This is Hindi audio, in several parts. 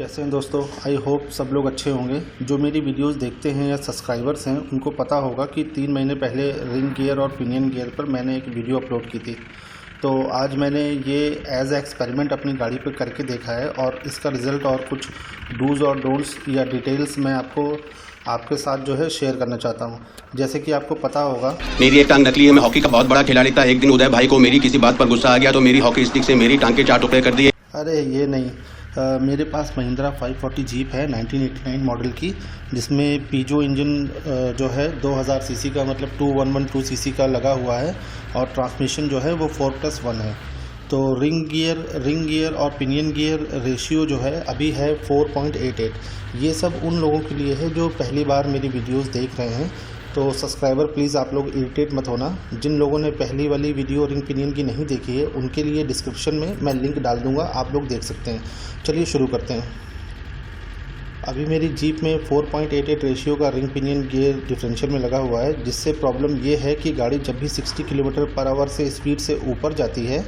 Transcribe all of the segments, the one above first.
कैसे हैं दोस्तों। आई होप सब लोग अच्छे होंगे। जो मेरी वीडियोस देखते हैं या सब्सक्राइबर्स हैं उनको पता होगा कि 3 महीने पहले रिंग गियर और पिनियन गियर पर मैंने एक वीडियो अपलोड की थी। तो आज मैंने ये एज एक्सपेरिमेंट अपनी गाड़ी पर करके देखा है और इसका रिज़ल्ट और कुछ डूज़ और डोंट्स या डिटेल्स मैं आपके साथ जो है शेयर करना चाहता हूँ। जैसे कि आपको पता होगा मेरी एक टांग नकली है। मैं हॉकी का बहुत बड़ा खिलाड़ी था। एक दिन उदय भाई को मेरी किसी बात पर गुस्सा आ गया तो मेरी हॉकी स्टिक से मेरी टांग के 4 टुकड़े कर दिए। अरे ये नहीं, मेरे पास महिंद्रा 540 जीप है 1989 मॉडल की, जिसमें पीजो इंजन जो है 2000 सीसी का मतलब 2112 सीसी का लगा हुआ है और ट्रांसमिशन जो है वो 4+1 है। तो रिंग गियर और पिनियन गियर रेशियो जो है अभी है 4.88। ये सब उन लोगों के लिए है जो पहली बार मेरी वीडियोस देख रहे हैं। तो सब्सक्राइबर प्लीज़ आप लोग इरिटेट मत होना। जिन लोगों ने पहली वाली वीडियो रिंग पिनियन की नहीं देखी है उनके लिए डिस्क्रिप्शन में मैं लिंक डाल दूंगा, आप लोग देख सकते हैं। चलिए शुरू करते हैं। अभी मेरी जीप में 4.88 रेशियो का रिंग पिनियन गियर डिफरेंशियल में लगा हुआ है, जिससे प्रॉब्लम ये है कि गाड़ी जब भी 60 किलोमीटर पर आवर से स्पीड से ऊपर जाती है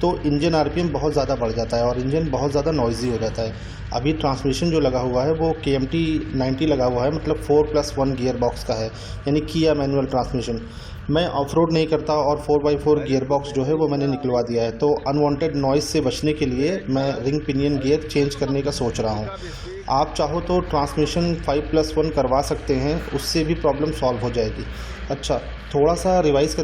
तो इंजन आरपीएम बहुत ज़्यादा बढ़ जाता है और इंजन बहुत ज़्यादा नॉइज़ी हो जाता है। अभी ट्रांसमिशन जो लगा हुआ है वो KMT 90 लगा हुआ है, मतलब 4+1 गियर बॉक्स का है, यानी किया मैनुअल ट्रांसमिशन। मैं ऑफ रोड नहीं करता और 4x4 गियर बॉक्स जो है वो मैंने निकलवा दिया है। तो अनवांटेड नॉइज़ से बचने के लिए मैं रिंग पिनियन गियर चेंज करने का सोच रहा हूँ। आप चाहो तो ट्रांसमिशन 5+1 करवा सकते हैं, उससे भी प्रॉब्लम सॉल्व हो जाएगी। अच्छा, थोड़ा सा रिवाइज़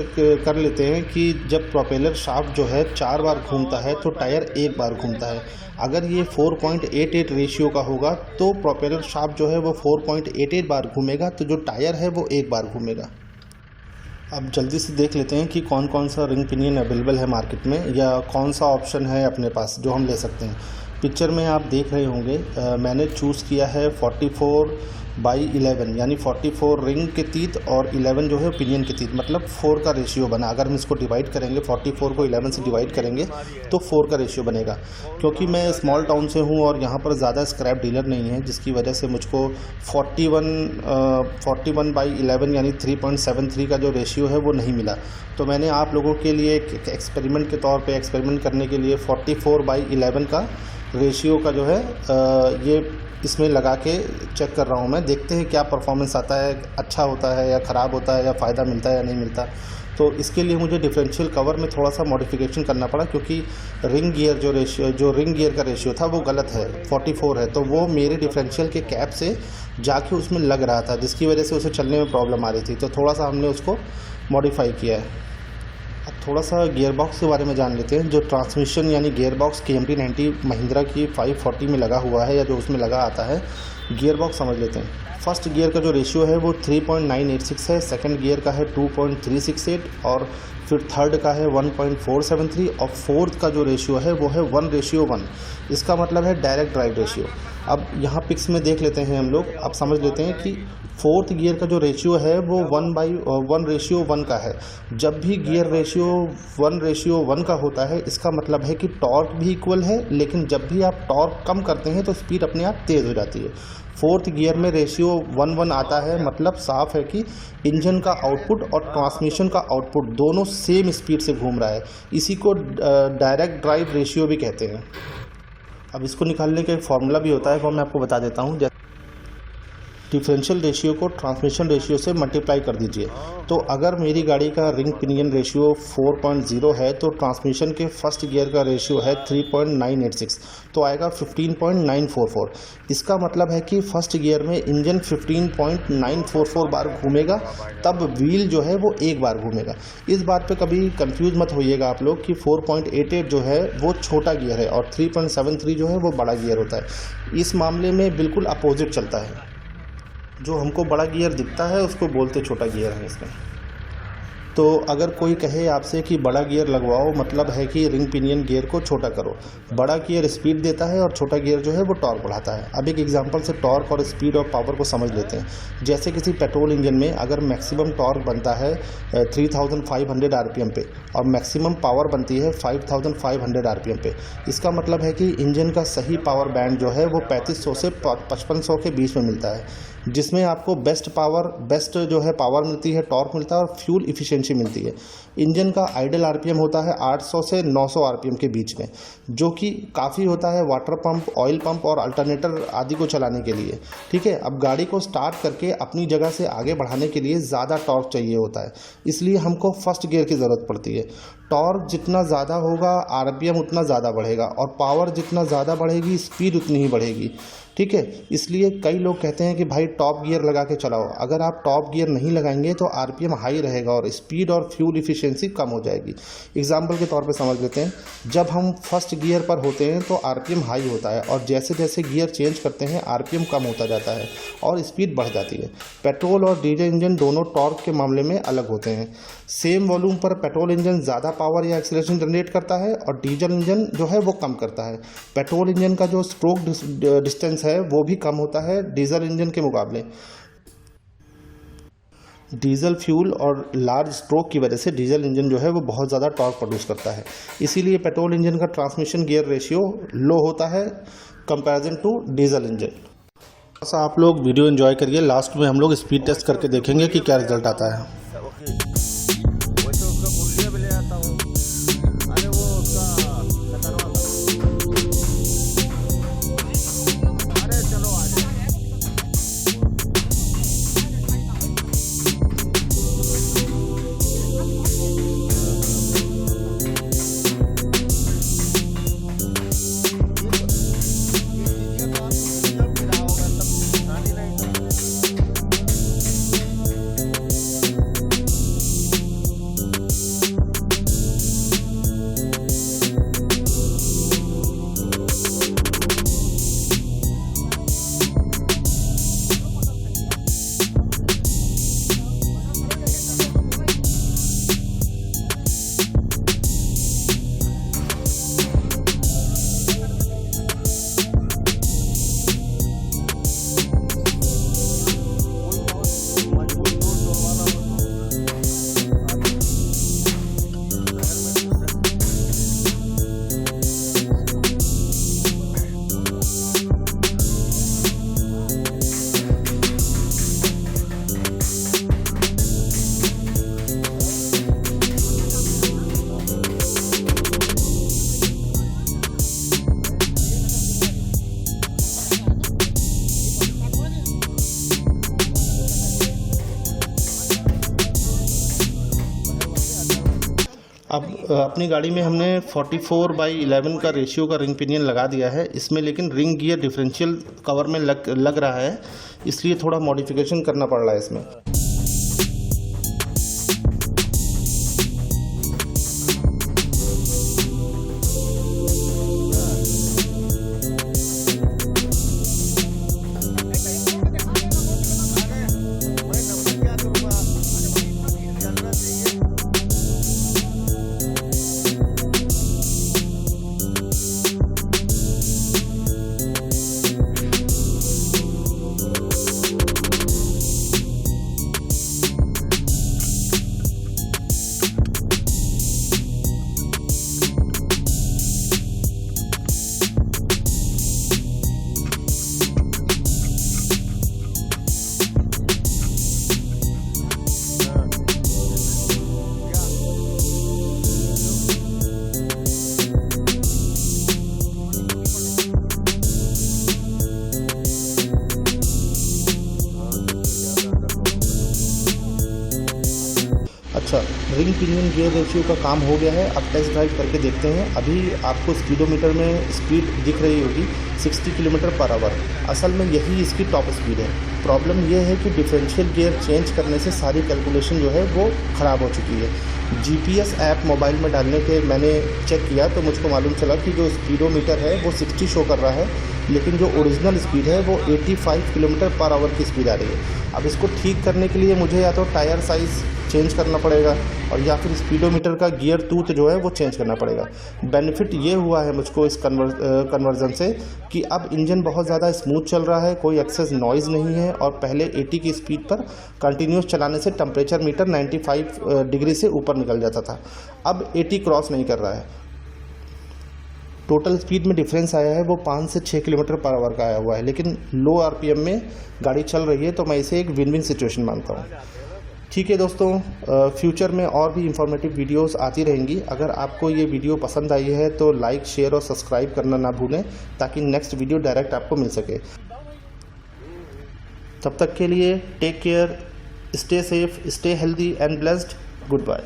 कर लेते हैं कि जब प्रोपेलर शाफ्ट जो है 4 बार घूमता है तो टायर 1 बार घूमता है। अगर ये 4.88 रेशियो का होगा तो प्रोपेलर शाफ्ट जो है वो 4.88 बार घूमेगा, तो जो टायर है वो 1 बार घूमेगा। अब जल्दी से देख लेते हैं कि कौन कौन सा रिंग पिनियन अवेलेबल है मार्केट में या कौन सा ऑप्शन है अपने पास जो हम ले सकते हैं। पिक्चर में आप देख रहे होंगे मैंने चूज़ किया है 44/11, यानी 44 रिंग के तीत और 11 जो है पिनियन के तीत, मतलब 4 का रेशियो बना। अगर हम इसको डिवाइड करेंगे, 44 को 11 से डिवाइड करेंगे तो 4 का रेशियो बनेगा। क्योंकि मैं स्मॉल टाउन से हूँ और यहाँ पर ज़्यादा स्क्रैप डीलर नहीं है, जिसकी वजह से मुझको 41/11 यानी 3.73 का जो रेशियो है वो नहीं मिला। तो मैंने आप लोगों के लिए एक एक्सपेरिमेंट के तौर पे एक्सपेरिमेंट करने के लिए 44/11 का रेशियो का जो है ये इसमें लगा के चेक कर रहा हूँ मैं। देखते हैं क्या परफॉर्मेंस आता है, अच्छा होता है या ख़राब होता है या फ़ायदा मिलता है या नहीं मिलता। तो इसके लिए मुझे डिफरेंशियल कवर में थोड़ा सा मॉडिफिकेशन करना पड़ा, क्योंकि रिंग गियर का रेशियो था वो गलत है, 44 है, तो वो मेरे डिफरेंशियल के कैप से जाके उसमें लग रहा था, जिसकी वजह से उसे चलने में प्रॉब्लम आ रही थी। तो थोड़ा सा हमने उसको मॉडिफाई किया है। अब थोड़ा सा गियर बॉक्स के बारे में जान लेते हैं। जो ट्रांसमिशन यानी गियर बॉक्स KMT 90 महिंद्रा की 540 में लगा हुआ है या जो उसमें लगा आता है, गियर बॉक्स समझ लेते हैं। फर्स्ट गियर का जो रेशियो है वो 3.986 है, सेकंड गियर का है 2.368 और फिर थर्ड का है 1.473 और फोर्थ का जो रेशियो है वो है 1:1। इसका मतलब है डायरेक्ट ड्राइव रेशियो। अब यहाँ पिक्स में देख लेते हैं हम लोग, अब समझ लेते हैं कि फोर्थ गियर का जो रेशियो है वो 1:1 का है। जब भी गियर रेशियो 1:1 का होता है, इसका मतलब है कि टॉर्क भी इक्वल है, लेकिन जब भी आप टॉर्क कम करते हैं तो स्पीड अपने आप तेज़ हो जाती है। फोर्थ गियर में रेशियो 1:1 आता है, मतलब साफ है कि इंजन का आउटपुट और ट्रांसमिशन का आउटपुट दोनों सेम स्पीड से घूम रहा है। इसी को डायरेक्ट ड्राइव रेशियो भी कहते हैं। अब इसको निकालने का एक फॉर्मूला भी होता है, वो मैं आपको बता देता हूँ। डिफरेंशियल रेशियो को ट्रांसमिशन रेशियो से मल्टीप्लाई कर दीजिए। तो अगर मेरी गाड़ी का रिंग पिनियन रेशियो 4.0 है तो ट्रांसमिशन के फर्स्ट गियर का रेशियो है 3.986, तो आएगा 15.944। इसका मतलब है कि फर्स्ट गियर में इंजन 15.944 बार घूमेगा, तब व्हील जो है वो 1 बार घूमेगा। इस बात पे कभी कंफ्यूज मत होइएगा आप लोग कि 4.88 जो है वो छोटा गियर है और 3.73 जो है वो बड़ा गियर होता है। इस मामले में बिल्कुल अपोजिट चलता है। जो हमको बड़ा गियर दिखता है उसको बोलते छोटा गियर है इसमें। तो अगर कोई कहे आपसे कि बड़ा गियर लगवाओ, मतलब है कि रिंग पिनियन गियर को छोटा करो। बड़ा गियर स्पीड देता है और छोटा गियर जो है वो टॉर्क बढ़ाता है। अब एक एग्जांपल से टॉर्क और स्पीड और पावर को समझ लेते हैं। जैसे किसी पेट्रोल इंजन में अगर मैक्सिमम टॉर्क बनता है 3500 RPM पे और मैक्सिमम पावर बनती है 5500 RPM पे, इसका मतलब है कि इंजन का सही पावर बैंड जो है वो 3500 से 5500 के बीच में मिलता है, जिसमें आपको बेस्ट जो है पावर मिलती है, टॉर्क मिलता है और फ्यूल इफिशिएंसी एफिशिएंसी मिलती है। इंजन का आइडल आरपीएम होता है 800 से 900 आरपीएम के बीच में, जो कि काफ़ी होता है वाटर पंप, ऑयल पंप और अल्टरनेटर आदि को चलाने के लिए। ठीक है, अब गाड़ी को स्टार्ट करके अपनी जगह से आगे बढ़ाने के लिए ज़्यादा टॉर्क चाहिए होता है, इसलिए हमको फर्स्ट गियर की ज़रूरत पड़ती है। टॉर्क जितना ज़्यादा होगा आरपीएम उतना ज़्यादा बढ़ेगा, और पावर जितना ज़्यादा बढ़ेगी स्पीड उतनी ही बढ़ेगी। ठीक है, इसलिए कई लोग कहते हैं कि भाई टॉप गियर लगा के चलाओ। अगर आप टॉप गियर नहीं लगाएंगे तो आरपीएम हाई रहेगा और स्पीड और फ्यूल इफिशिएंसी कम हो जाएगी। एग्जाम्पल के तौर पे समझ लेते हैं, जब हम फर्स्ट गियर पर होते हैं तो आरपीएम हाई होता है, और जैसे जैसे गियर चेंज करते हैं आरपीएम कम होता जाता है और स्पीड बढ़ जाती है। पेट्रोल और डीजल इंजन दोनों टॉर्क के मामले में अलग होते हैं। सेम वॉल्यूम पर पेट्रोल इंजन ज़्यादा पावर या एक्सीलरेशन जनरेट करता है और डीजल इंजन जो है वो कम करता है। पेट्रोल इंजन का जो स्ट्रोक डिस्टेंस है वो भी कम होता है डीजल इंजन के मुकाबले। डीजल फ्यूल और लार्ज स्ट्रोक की वजह से डीजल इंजन जो है वो बहुत ज़्यादा टॉर्क प्रोड्यूस करता है, इसीलिए पेट्रोल इंजन का ट्रांसमिशन गियर रेशियो लो होता है कंपैरिजन टू डीजल इंजन। ऐसा आप लोग वीडियो एंजॉय करिए, लास्ट में हम लोग स्पीड टेस्ट करके देखेंगे कि क्या रिजल्ट आता है। अब अपनी गाड़ी में हमने 44/11 का रेशियो का रिंग पिनियन लगा दिया है इसमें, लेकिन रिंग गियर डिफरेंशियल कवर में लग रहा है, इसलिए थोड़ा मॉडिफिकेशन करना पड़ रहा है इसमें। अच्छा, रिंग पिनियन गियर रेशियो का काम हो गया है। अब टेस्ट ड्राइव करके देखते हैं। अभी आपको स्पीडोमीटर में स्पीड दिख रही होगी 60 किलोमीटर पर आवर। असल में यही इसकी टॉप स्पीड है। प्रॉब्लम यह है कि डिफरेंशियल गियर चेंज करने से सारी कैलकुलेशन जो है वो ख़राब हो चुकी है। GPS ऐप मोबाइल में डालने के मैंने चेक किया तो मुझको मालूम चला कि जो स्पीडोमीटर है वो 60 शो कर रहा है, लेकिन जो ओरिजिनल स्पीड है वो 85 किलोमीटर पर आवर की स्पीड आ रही है। अब इसको ठीक करने के लिए मुझे या तो टायर साइज़ चेंज करना पड़ेगा और या फिर स्पीडोमीटर का गियर टूथ जो है वो चेंज करना पड़ेगा। बेनिफिट ये हुआ है मुझको इस कन्वर्जन से कि अब इंजन बहुत ज़्यादा स्मूथ चल रहा है, कोई एक्सेस नॉइज़ नहीं है, और पहले 80 की स्पीड पर कंटिन्यूस चलाने से टेम्परेचर मीटर 95 डिग्री से ऊपर निकल जाता था, अब 80 क्रॉस नहीं कर रहा है। टोटल स्पीड में डिफरेंस आया है वो 5 से 6 किलोमीटर पर आवर का आया हुआ है, लेकिन लो आरपीएम में गाड़ी चल रही है, तो मैं इसे एक विन विन सिचुएशन मानता हूँ। ठीक है दोस्तों, फ्यूचर में और भी इंफॉर्मेटिव वीडियोस आती रहेंगी। अगर आपको ये वीडियो पसंद आई है तो लाइक, शेयर और सब्सक्राइब करना ना भूलें, ताकि नेक्स्ट वीडियो डायरेक्ट आपको मिल सके। तब तक के लिए take care, stay safe, stay healthy and blessed. Good bye.